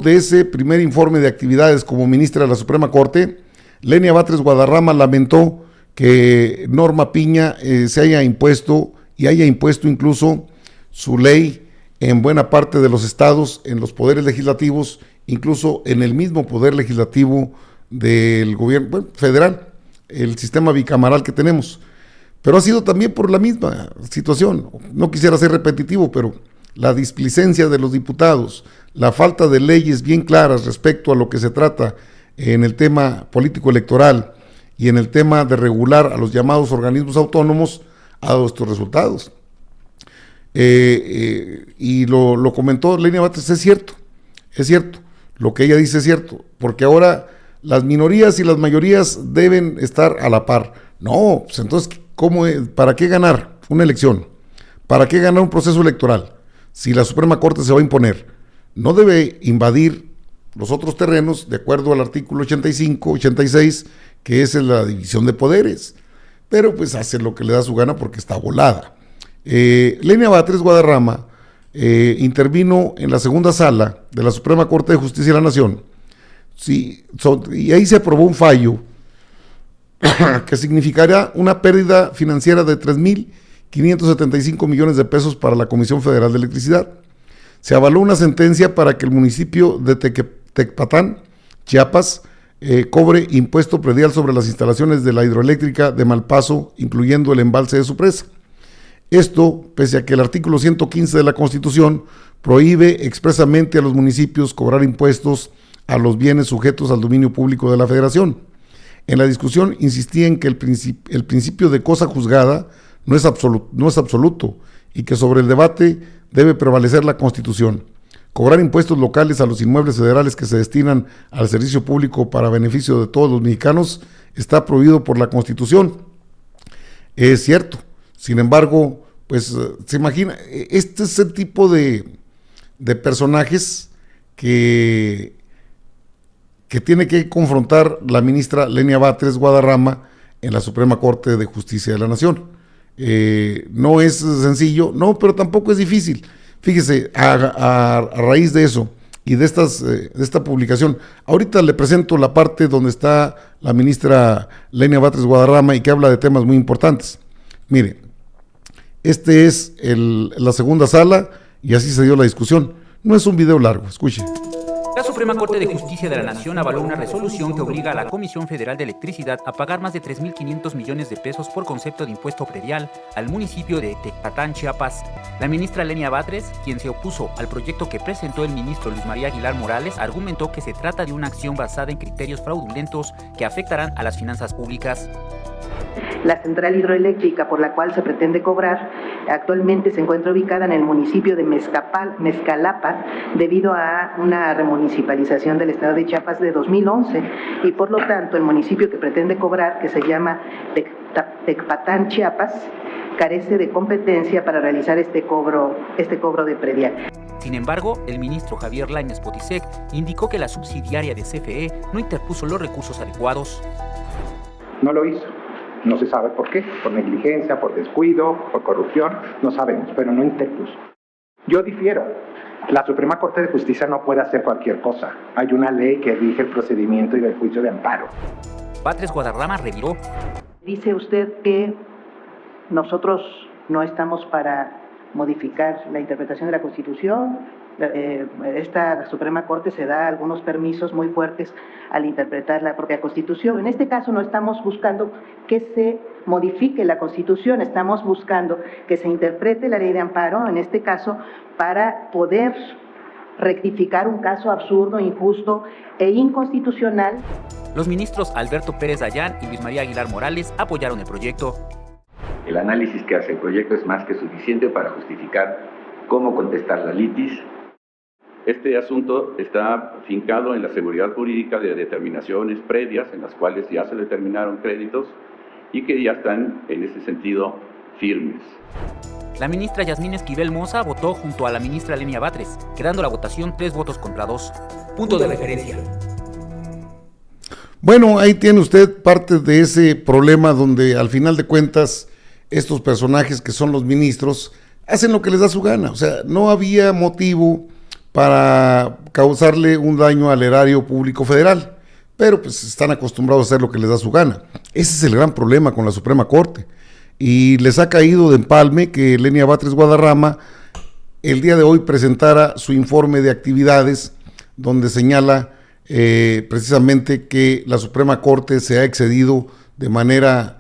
de ese primer informe de actividades como ministra de la Suprema Corte, Lenia Batres Guadarrama lamentó que Norma Piña se haya impuesto y haya impuesto incluso su ley en buena parte de los estados, en los poderes legislativos, incluso en el mismo poder legislativo del gobierno federal, el sistema bicameral que tenemos. Pero ha sido también por la misma situación. No quisiera ser repetitivo, pero la displicencia de los diputados, la falta de leyes bien claras respecto a lo que se trata en el tema político electoral y en el tema de regular a los llamados organismos autónomos, ha dado estos resultados. Y lo comentó Lenia Batres, es cierto, lo que ella dice es cierto, porque ahora las minorías y las mayorías deben estar a la par. No, pues entonces, ¿para qué ganar una elección? ¿Para qué ganar un proceso electoral? Si la Suprema Corte se va a imponer, no debe invadir los otros terrenos de acuerdo al artículo 85, 86, que es la división de poderes, pero pues hace lo que le da su gana porque está volada. Lenia Batres Guadarrama intervino en la segunda sala de la Suprema Corte de Justicia de la Nación, y ahí se aprobó un fallo que significará una pérdida financiera de 3,575 millones de pesos para la Comisión Federal de Electricidad. Se avaló una sentencia para que el municipio de Tecpatán, Chiapas, cobre impuesto predial sobre las instalaciones de la hidroeléctrica de Malpaso, incluyendo el embalse de su presa. Esto, pese a que el artículo 115 de la Constitución prohíbe expresamente a los municipios cobrar impuestos a los bienes sujetos al dominio público de la Federación. En la discusión insistía en que el principio de cosa juzgada no es absoluto y que sobre el debate debe prevalecer la Constitución. Cobrar impuestos locales a los inmuebles federales que se destinan al servicio público para beneficio de todos los mexicanos está prohibido por la Constitución. Es cierto. Sin embargo, pues se imagina, este es el tipo de personajes que tiene que confrontar la ministra Lenia Batres Guadarrama en la Suprema Corte de Justicia de la Nación. No es sencillo, no, pero tampoco es difícil. Fíjese, a raíz de eso y de esta publicación, ahorita le presento la parte donde está la ministra Lenia Batres Guadarrama y que habla de temas muy importantes. Mire, este es la segunda sala y así se dio la discusión. No es un video largo, escuche. La Suprema Corte de Justicia de la Nación avaló una resolución que obliga a la Comisión Federal de Electricidad a pagar más de 3,500 millones de pesos por concepto de impuesto predial al municipio de Tecpatán, Chiapas. La ministra Lenia Batres, quien se opuso al proyecto que presentó el ministro Luis María Aguilar Morales, argumentó que se trata de una acción basada en criterios fraudulentos que afectarán a las finanzas públicas. La central hidroeléctrica por la cual se pretende cobrar actualmente se encuentra ubicada en el municipio de Mezcalapa debido a una remunicipalización del estado de Chiapas de 2011 y por lo tanto el municipio que pretende cobrar, que se llama Tecpatán, Chiapas, carece de competencia para realizar este cobro de predial. Sin embargo, el ministro Javier Lainez Potisek indicó que la subsidiaria de CFE no interpuso los recursos adecuados. No lo hizo. No se sabe por qué, por negligencia, por descuido, por corrupción, no sabemos, pero no interpuso. Yo difiero. La Suprema Corte de Justicia no puede hacer cualquier cosa. Hay una ley que rige el procedimiento y el juicio de amparo. Batres Guadarrama reviró. Dice usted que nosotros no estamos para modificar la interpretación de la Constitución. Esta Suprema Corte se da algunos permisos muy fuertes al interpretar la propia Constitución. En este caso no estamos buscando que se modifique la Constitución, estamos buscando que se interprete la ley de amparo, en este caso, para poder rectificar un caso absurdo, injusto e inconstitucional. Los ministros Alberto Pérez Dayán y Luis María Aguilar Morales apoyaron el proyecto. El análisis que hace el proyecto es más que suficiente para justificar cómo contestar la litis. Este asunto está fincado en la seguridad jurídica de determinaciones previas en las cuales ya se determinaron créditos y que ya están en ese sentido firmes. La ministra Yasmín Esquivel Moza votó junto a la ministra Lenia Batres, quedando la votación 3 votos contra 2. Punto de referencia. Bueno, ahí tiene usted parte de ese problema donde al final de cuentas estos personajes que son los ministros hacen lo que les da su gana. O sea, no había motivo para causarle un daño al erario público federal, pero pues están acostumbrados a hacer lo que les da su gana. Ese es el gran problema con la Suprema Corte, y les ha caído de empalme que Lenia Batres Guadarrama el día de hoy presentara su informe de actividades, donde señala precisamente que la Suprema Corte se ha excedido de manera,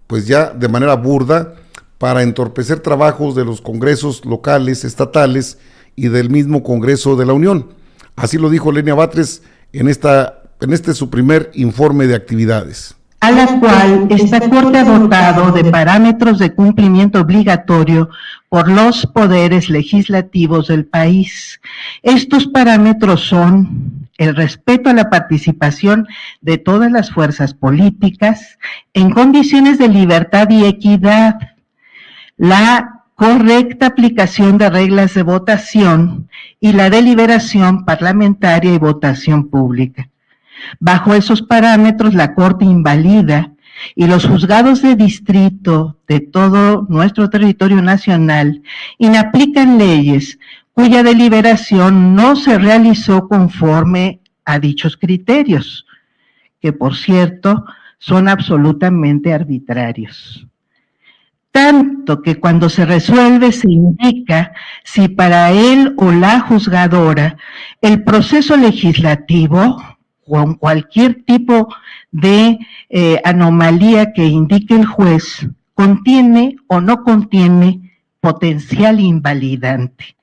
pues ya de manera burda, para entorpecer trabajos de los congresos locales, estatales y del mismo Congreso de la Unión. Así lo dijo Lenia Batres en este su primer informe de actividades. A la cual esta Corte ha dotado de parámetros de cumplimiento obligatorio por los poderes legislativos del país. Estos parámetros son el respeto a la participación de todas las fuerzas políticas en condiciones de libertad y equidad, la correcta aplicación de reglas de votación y la deliberación parlamentaria y votación pública. Bajo esos parámetros, la Corte invalida y los juzgados de distrito de todo nuestro territorio nacional inaplican leyes cuya deliberación no se realizó conforme a dichos criterios, que por cierto son absolutamente arbitrarios. Tanto que cuando se resuelve se indica si para él o la juzgadora el proceso legislativo con cualquier tipo de anomalía que indique el juez contiene o no contiene potencial invalidante.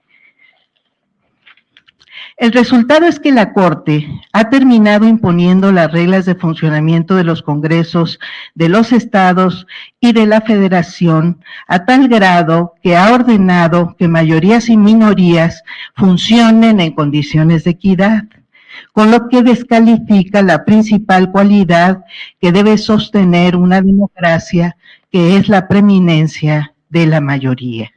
El resultado es que la Corte ha terminado imponiendo las reglas de funcionamiento de los congresos de los estados y de la federación a tal grado que ha ordenado que mayorías y minorías funcionen en condiciones de equidad, con lo que descalifica la principal cualidad que debe sostener una democracia, que es la preeminencia de la mayoría.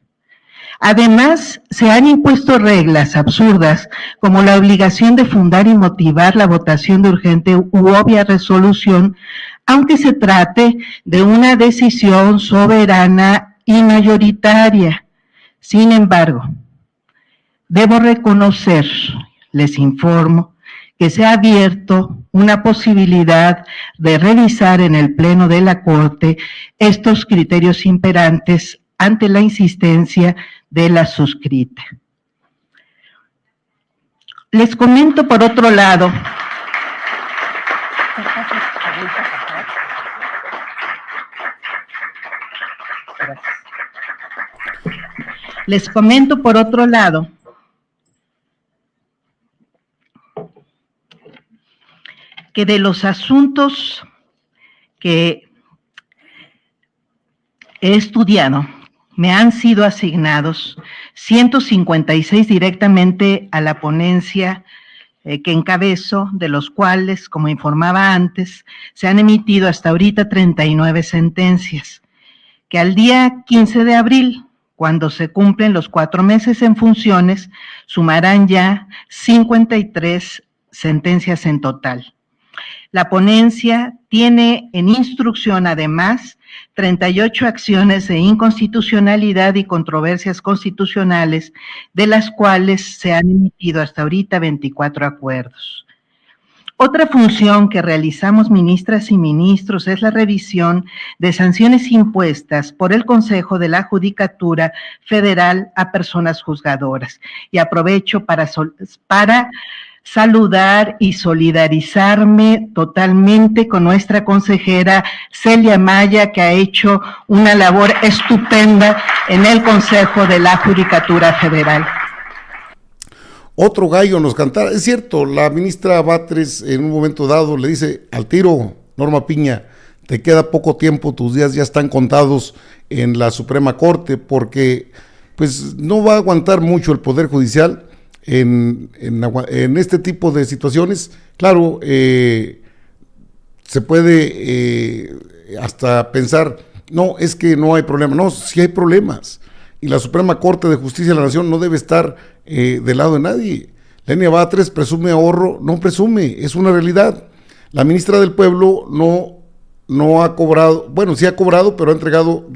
Además, se han impuesto reglas absurdas como la obligación de fundar y motivar la votación de urgente u obvia resolución, aunque se trate de una decisión soberana y mayoritaria. Sin embargo, debo reconocer, les informo, que se ha abierto una posibilidad de revisar en el Pleno de la Corte estos criterios imperantes ante la insistencia de la suscrita. Les comento por otro lado, que de los asuntos que he estudiado, me han sido asignados 156 directamente a la ponencia que encabezo, de los cuales, como informaba antes, se han emitido hasta ahorita 39 sentencias, que al día 15 de abril, cuando se cumplen los 4 meses en funciones, sumarán ya 53 sentencias en total. La ponencia tiene en instrucción, además, 38 acciones de inconstitucionalidad y controversias constitucionales, de las cuales se han emitido hasta ahorita 24 acuerdos. Otra función que realizamos ministras y ministros es la revisión de sanciones impuestas por el Consejo de la Judicatura Federal a personas juzgadoras. Y aprovecho para saludar y solidarizarme totalmente con nuestra consejera Celia Maya, que ha hecho una labor estupenda en el Consejo de la Judicatura Federal. Otro gallo nos cantara. Es cierto, la ministra Batres en un momento dado le dice al tiro, Norma Piña, te queda poco tiempo, tus días ya están contados en la Suprema Corte, porque pues no va a aguantar mucho el Poder Judicial en este tipo de situaciones. Claro, se puede hasta pensar, no, es que no hay problema. No, sí hay problemas, y la Suprema Corte de Justicia de la Nación no debe estar del lado de nadie. Lenia Batres presume ahorro, no presume, es una realidad. La ministra del Pueblo no ha cobrado, bueno, sí ha cobrado, pero ha entregado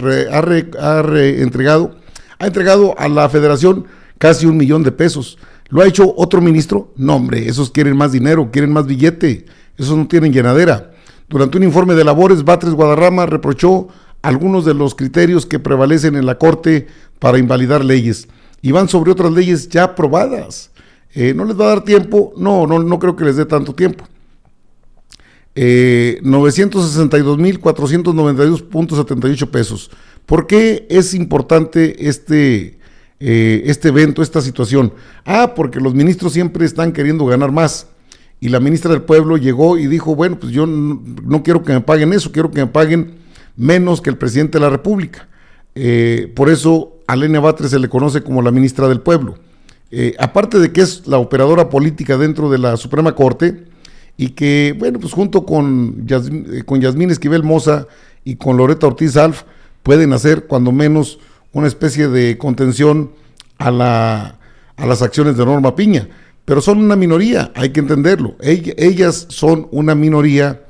a la Federación casi 1 millón de pesos. ¿Lo ha hecho otro ministro? No, hombre, esos quieren más dinero, quieren más billete, esos no tienen llenadera. Durante un informe de labores, Batres Guadarrama reprochó algunos de los criterios que prevalecen en la Corte para invalidar leyes y van sobre otras leyes ya aprobadas. ¿No les va a dar tiempo? No creo que les dé tanto tiempo. 962,492.78 pesos. ¿Por qué es importante este evento, esta situación? Porque los ministros siempre están queriendo ganar más. Y la ministra del Pueblo llegó y dijo, bueno, pues yo no quiero que me paguen eso, quiero que me paguen menos que el presidente de la República. Por eso a Lenia Batres se le conoce como la ministra del Pueblo. Aparte de que es la operadora política dentro de la Suprema Corte, y que, bueno, pues junto con Yasmín Esquivel Moza y con Loretta Ortiz Alf, pueden hacer cuando menos una especie de contención a las acciones de Norma Piña, pero son una minoría, hay que entenderlo. Ellas son una minoría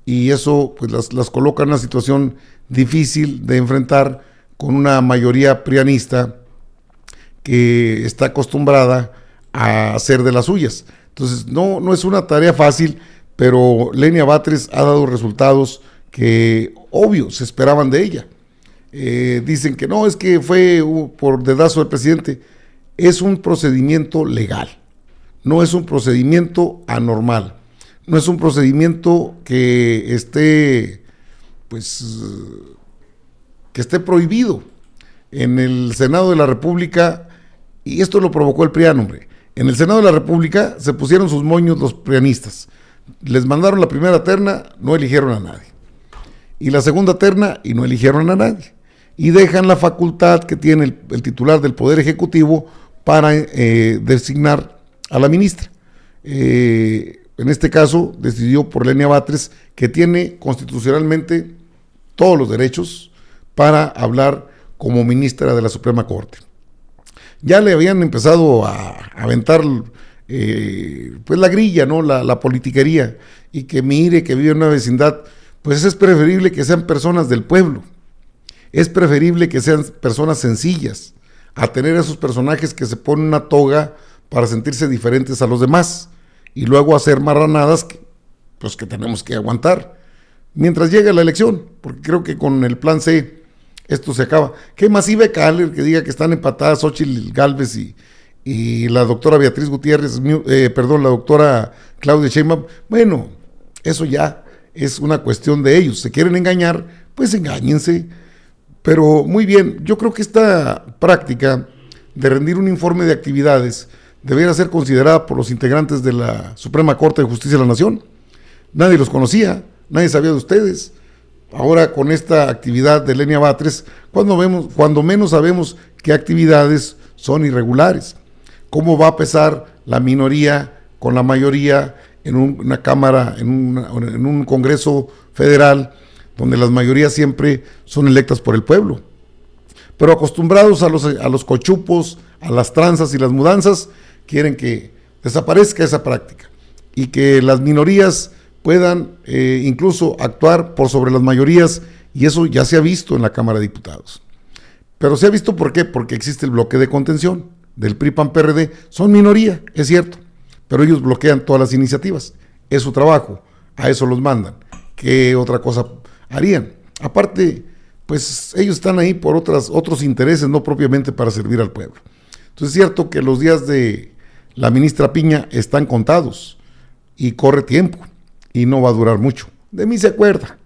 y eso pues las coloca en una situación difícil de enfrentar con una mayoría prianista que está acostumbrada a hacer de las suyas. Entonces no es una tarea fácil, pero Lenia Batres ha dado resultados que obvio se esperaban de ella. Dicen que no, es que fue por dedazo del presidente. Es un procedimiento legal, no es un procedimiento anormal, no es un procedimiento que esté prohibido. En el Senado de la República, y esto lo provocó el PRIAN, hombre, en el Senado de la República se pusieron sus moños los prianistas, les mandaron la primera terna, no eligieron a nadie, y la segunda terna, y no eligieron a nadie, y dejan la facultad que tiene el titular del Poder Ejecutivo para designar a la ministra. En este caso decidió por Lenia Batres, que tiene constitucionalmente todos los derechos para hablar como ministra de la Suprema Corte. Ya le habían empezado a aventar pues la grilla, ¿no? La politiquería, y que mire que vive en una vecindad. Pues es preferible que sean personas del pueblo, es preferible que sean personas sencillas, a tener a esos personajes que se ponen una toga para sentirse diferentes a los demás, y luego hacer marranadas que tenemos que aguantar, mientras llega la elección, porque creo que con el plan C esto se acaba. ¿Qué más Ibe Caller que diga que están empatadas Xóchitl Gálvez y la doctora Beatriz Gutiérrez, la doctora Claudia Sheinbaum? Bueno, eso ya es una cuestión de ellos. ¿Se quieren engañar? Pues engáñense. Pero muy bien, yo creo que esta práctica de rendir un informe de actividades debería ser considerada por los integrantes de la Suprema Corte de Justicia de la Nación. Nadie los conocía, nadie sabía de ustedes. Ahora con esta actividad de Lenia Batres, cuando menos sabemos qué actividades son irregulares. ¿Cómo va a pesar la minoría con la mayoría en una Cámara, en un Congreso Federal, donde las mayorías siempre son electas por el pueblo? Pero acostumbrados a los cochupos, a las tranzas y las mudanzas, quieren que desaparezca esa práctica y que las minorías puedan incluso actuar por sobre las mayorías, y eso ya se ha visto en la Cámara de Diputados. Pero se ha visto, ¿por qué? Porque existe el bloque de contención del PRI-PAN-PRD, son minoría, es cierto, pero ellos bloquean todas las iniciativas, es su trabajo, a eso los mandan. ¿Qué otra cosa harían? Aparte, pues ellos están ahí por otros intereses, no propiamente para servir al pueblo. Entonces es cierto que los días de la ministra Piña están contados y corre tiempo y no va a durar mucho. De mí se acuerda.